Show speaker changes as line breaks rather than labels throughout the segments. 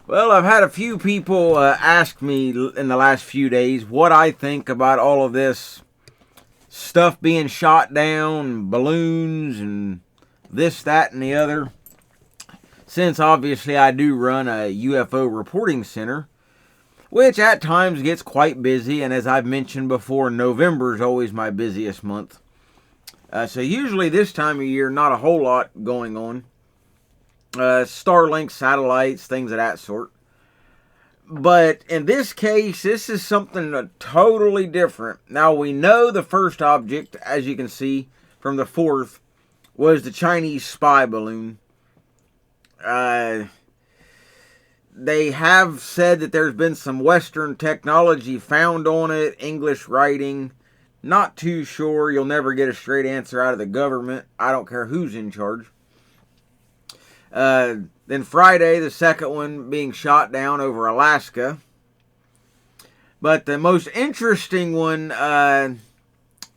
Well, I've had a few people ask me in the last few days what I think about all of this stuff being shot down, balloons, and this, that, and the other. Since obviously I do run a UFO reporting center, which at times gets quite busy, and as I've mentioned before, November is always my busiest month. So usually this time of year, not a whole lot going on. Starlink satellites, things of that sort. But in this case, this is something totally different. Now, we know the first object, as you can see from the fourth, was the Chinese spy balloon. Uh, they have said that there's been some Western technology found on it, English writing. Not too sure. You'll never get a straight answer out of the government. I don't care who's in charge. Then Friday, the second one being shot down over Alaska. But the most interesting one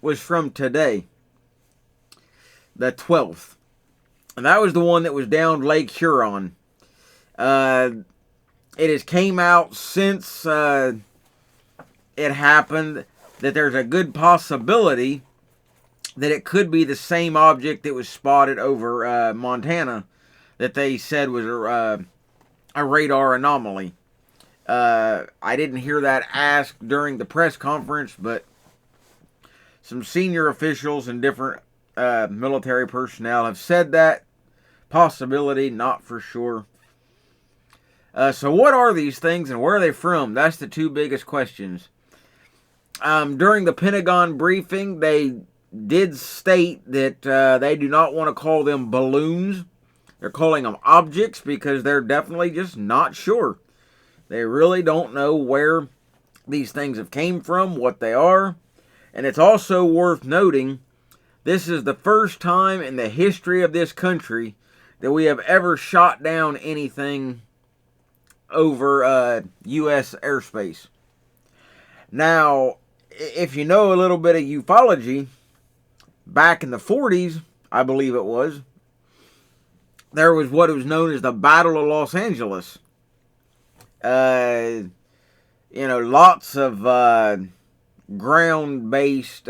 was from today, the 12th. And that was the one that was down Lake Huron. It has came out since it happened that there's a good possibility that it could be the same object that was spotted over Montana that they said was a radar anomaly. I didn't hear that asked during the press conference, but some senior officials and different military personnel have said that possibility, not for sure. So what are these things and where are they from? That's the two biggest questions. During the Pentagon briefing, they did state that they do not want to call them balloons. They're calling them objects because they're definitely just not sure. They really don't know where these things have came from, what they are. And it's also worth noting, this is the first time in the history of this country that we have ever shot down anything over U.S. airspace. Now, if you know a little bit of ufology, back in the 40s, I believe it was, there was what was known as the Battle of Los Angeles. Lots of ground-based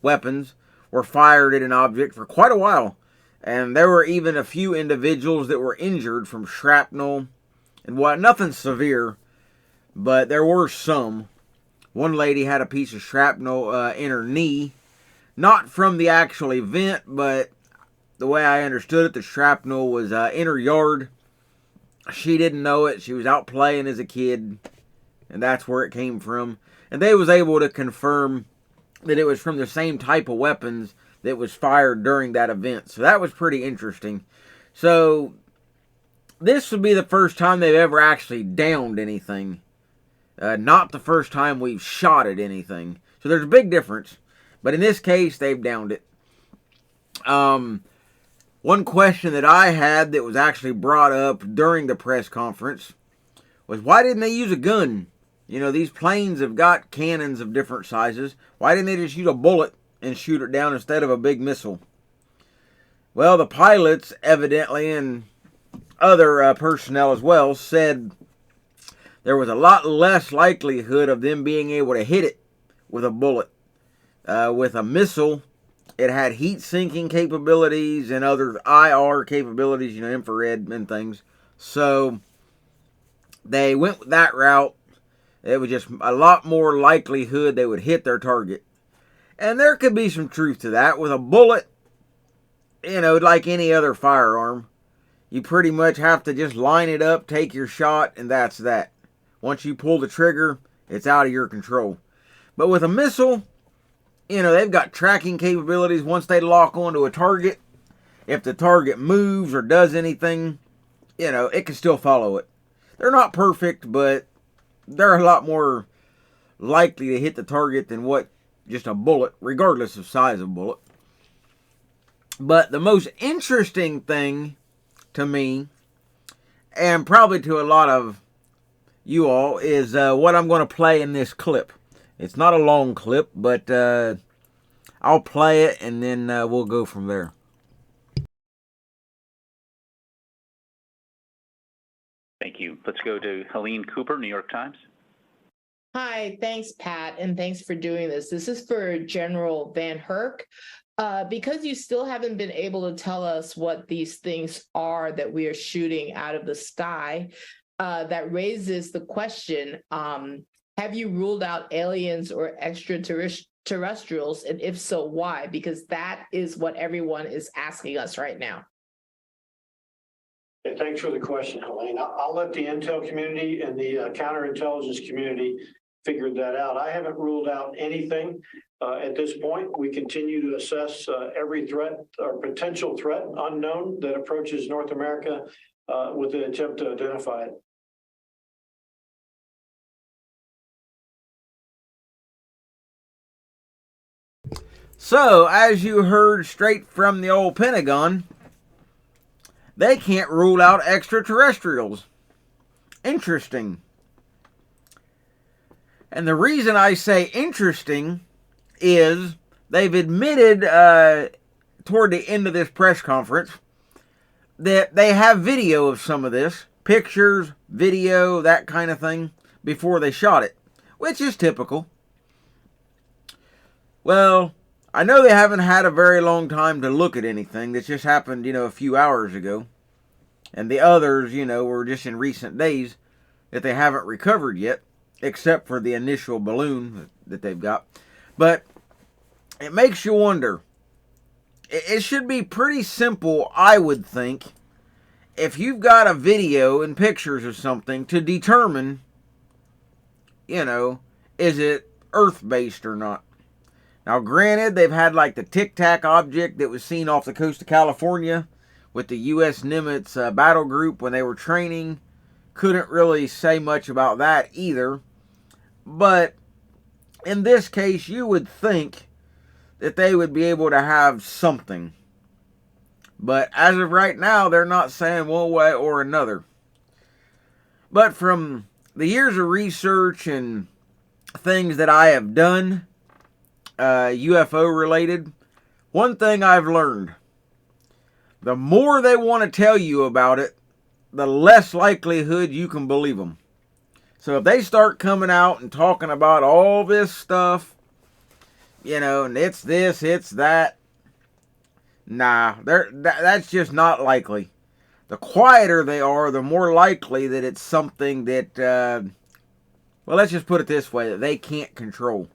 weapons were fired at an object for quite a while. And there were even a few individuals that were injured from shrapnel and what, nothing severe, but there were some. One lady had a piece of shrapnel in her knee, not from the actual event, but the way I understood it, the shrapnel was in her yard. She didn't know it. She was out playing as a kid, and that's where it came from. And they was able to confirm that it was from the same type of weapons that was fired during that event. So that was pretty interesting. So this would be the first time they've ever actually downed anything. Not the first time we've shot at anything. So there's a big difference. But in this case, they've downed it. One question that I had that was actually brought up during the press conference was, why didn't they use a gun? You know, these planes have got cannons of different sizes. Why didn't they just use a bullet and shoot it down instead of a big missile? Well, the pilots, evidently, and other personnel as well, said there was a lot less likelihood of them being able to hit it with a bullet. With a missile, it had heat sinking capabilities and other IR capabilities, infrared and things. So they went that route. It was just a lot more likelihood they would hit their target. And there could be some truth to that. With a bullet, like any other firearm, you pretty much have to just line it up, take your shot, and that's that. Once you pull the trigger, it's out of your control. But with a missile, they've got tracking capabilities. Once they lock onto a target, if the target moves or does anything, it can still follow it. They're not perfect, but they're a lot more likely to hit the target than what just a bullet, regardless of size of bullet. But the most interesting thing to me, and probably to a lot of you all, is what I'm going to play in this clip. It's not a long clip, but I'll play it and then we'll go from there.
Thank Thank you. Let's go to Helene Cooper, New York Times.
Hi, thanks, Pat, and thanks for doing this. This is for General Van Herk. Because you still haven't been able to tell us what these things are that we are shooting out of the sky, that raises the question, have you ruled out aliens or extraterrestrials, and if so, why? Because that is what everyone is asking us right now.
Yeah, thanks for the question, Helene. I'll let the intel community and the counterintelligence community figure that out. I haven't ruled out anything at this point. We continue to assess every threat or potential threat unknown that approaches North America with an attempt to identify it.
So, as you heard straight from the old Pentagon, they can't rule out extraterrestrials. Interesting. And the reason I say interesting is they've admitted toward the end of this press conference that they have video of some of this, pictures, video, that kind of thing, before they shot it, which is typical. Well, I know they haven't had a very long time to look at anything. This just happened, a few hours ago. And the others, were just in recent days that they haven't recovered yet, except for the initial balloon that they've got. But it makes you wonder. It should be pretty simple, I would think, if you've got a video and pictures of something to determine, is it Earth-based or not. Now, granted, they've had like the Tic Tac object that was seen off the coast of California with the U.S. Nimitz battle group when they were training. Couldn't really say much about that either. But in this case, you would think that they would be able to have something. But as of right now, they're not saying one way or another. But from the years of research and things that I have done, UFO related, one thing I've learned: the more they want to tell you about it, the less likelihood you can believe them. So if they start coming out and talking about all this stuff, and it's this, it's that, nah, that's just not likely. The quieter they are, the more likely that it's something that, well, let's just put it this way, that they can't control.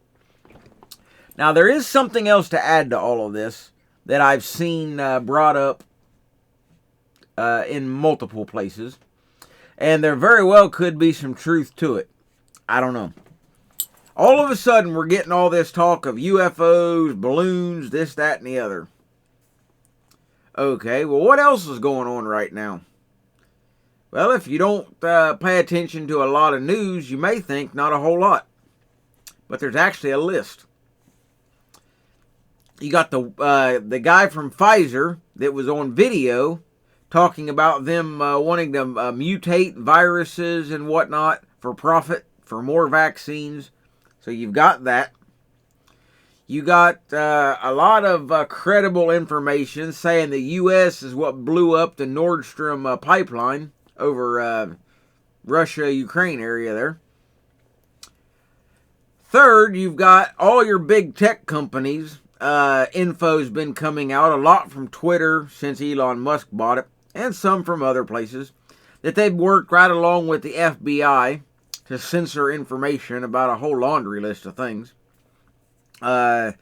Now, there is something else to add to all of this that I've seen brought up in multiple places. And there very well could be some truth to it. I don't know. All of a sudden, we're getting all this talk of UFOs, balloons, this, that, and the other. Okay, well, what else is going on right now? Well, if you don't pay attention to a lot of news, you may think not a whole lot. But there's actually a list. You got the guy from Pfizer that was on video talking about them wanting to mutate viruses and whatnot for profit, for more vaccines. So you've got that. You got a lot of credible information saying the U.S. is what blew up the Nord Stream pipeline over Russia-Ukraine area there. Third, you've got all your big tech companies. Info's been coming out a lot from Twitter since Elon Musk bought it, and some from other places, that they've worked right along with the FBI to censor information about a whole laundry list of things. To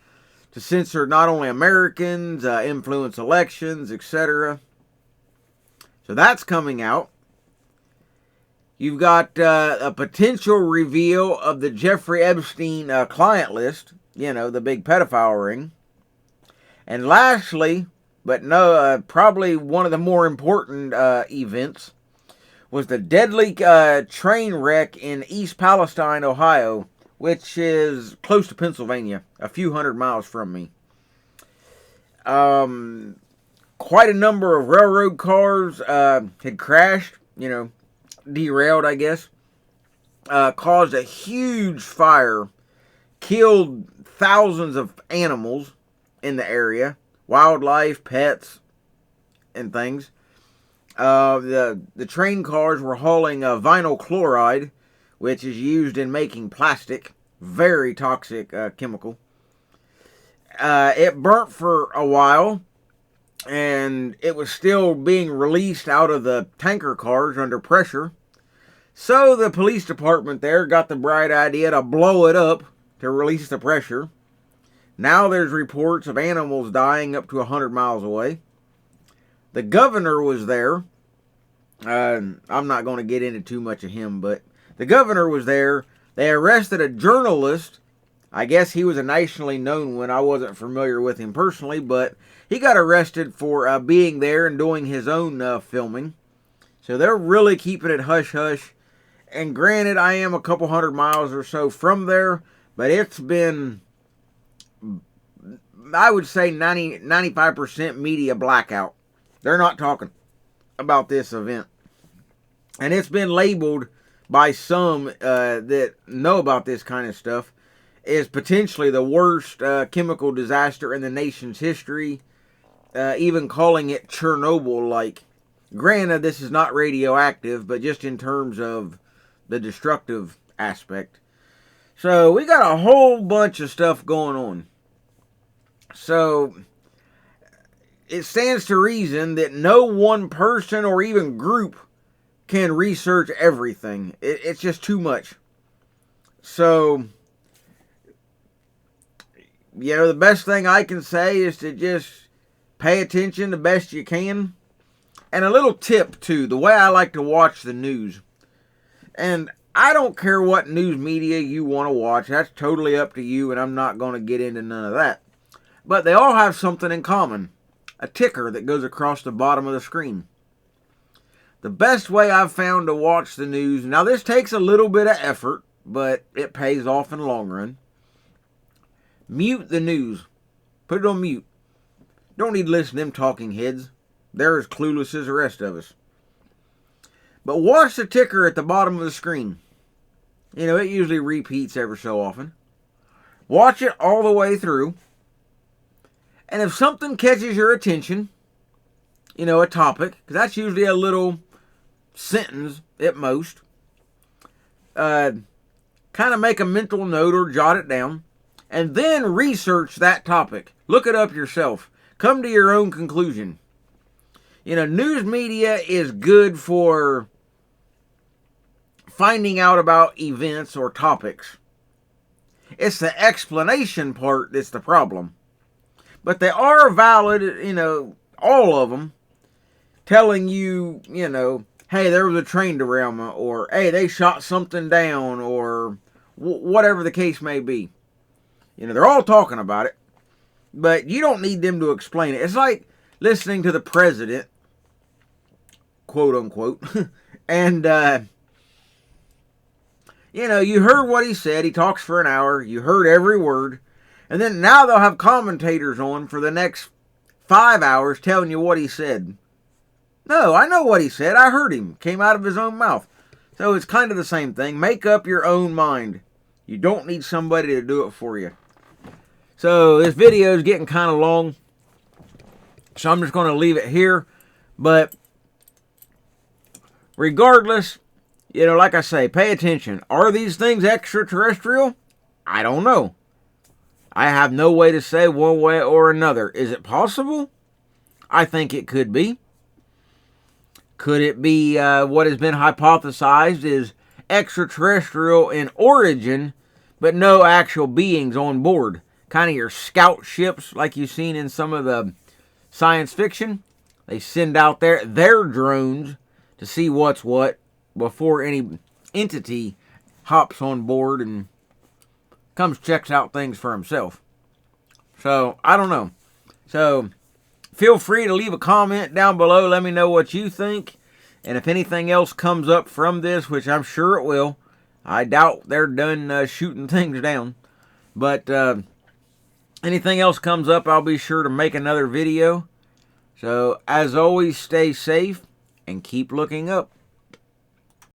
censor not only Americans, influence elections, etc. So that's coming out. You've got a potential reveal of the Jeffrey Epstein client list, the big pedophile ring. And lastly, but no, probably one of the more important events, was the deadly train wreck in East Palestine, Ohio, which is close to Pennsylvania, a few hundred miles from me. Quite a number of railroad cars had crashed, derailed, I guess. Caused a huge fire, killed thousands of animals in the area, wildlife, pets, and things. The train cars were hauling vinyl chloride, which is used in making plastic. Very toxic chemical. It burnt for a while, and it was still being released out of the tanker cars under pressure. So the police department there got the bright idea to blow it up to release the pressure. Now there's reports of animals dying up to 100 miles away. The governor was there. I'm not going to get into too much of him, but the governor was there. They arrested a journalist. I guess he was a nationally known one. I wasn't familiar with him personally, but he got arrested for being there and doing his own filming. So they're really keeping it hush-hush. And granted, I am a couple hundred miles or so from there, but it's been, I would say 95% media blackout. They're not talking about this event. And it's been labeled by some that know about this kind of stuff as potentially the worst chemical disaster in the nation's history, even calling it Chernobyl-like. Granted, this is not radioactive, but just in terms of the destructive aspect. So we got a whole bunch of stuff going on. So it stands to reason that no one person or even group can research everything. It's just too much. So, the best thing I can say is to just pay attention the best you can. And a little tip too, the way I like to watch the news. And I don't care what news media you want to watch. That's totally up to you, and I'm not going to get into none of that. But they all have something in common. A ticker that goes across the bottom of the screen. The best way I've found to watch the news, now this takes a little bit of effort, but it pays off in the long run. Mute the news. Put it on mute. Don't need to listen to them talking heads. They're as clueless as the rest of us. But watch the ticker at the bottom of the screen. It usually repeats every so often. Watch it all the way through. And if something catches your attention, a topic, because that's usually a little sentence at most, kind of make a mental note or jot it down, and then research that topic. Look it up yourself. Come to your own conclusion. News media is good for finding out about events or topics. It's the explanation part that's the problem. But they are valid, all of them, telling you, hey, there was a train derailment, or hey, they shot something down, or whatever the case may be. They're all talking about it, but you don't need them to explain it. It's like listening to the president, quote unquote, and, you heard what he said. He talks for an hour. You heard every word. And then now they'll have commentators on for the next 5 hours telling you what he said. No, I know what he said. I heard him. Came out of his own mouth. So it's kind of the same thing. Make up your own mind. You don't need somebody to do it for you. So this video is getting kind of long. So I'm just going to leave it here. But regardless, like I say, pay attention. Are these things extraterrestrial? I don't know. I have no way to say one way or another. Is it possible? I think it could be. Could it be what has been hypothesized is extraterrestrial in origin, but no actual beings on board? Kind of your scout ships like you've seen in some of the science fiction. They send out their drones to see what's what before any entity hops on board and comes checks out things for himself. So, I don't know. So, feel free to leave a comment down below. Let me know what you think. And if anything else comes up from this, which I'm sure it will, I doubt they're done shooting things down. But anything else comes up, I'll be sure to make another video. So, as always, stay safe and keep looking up.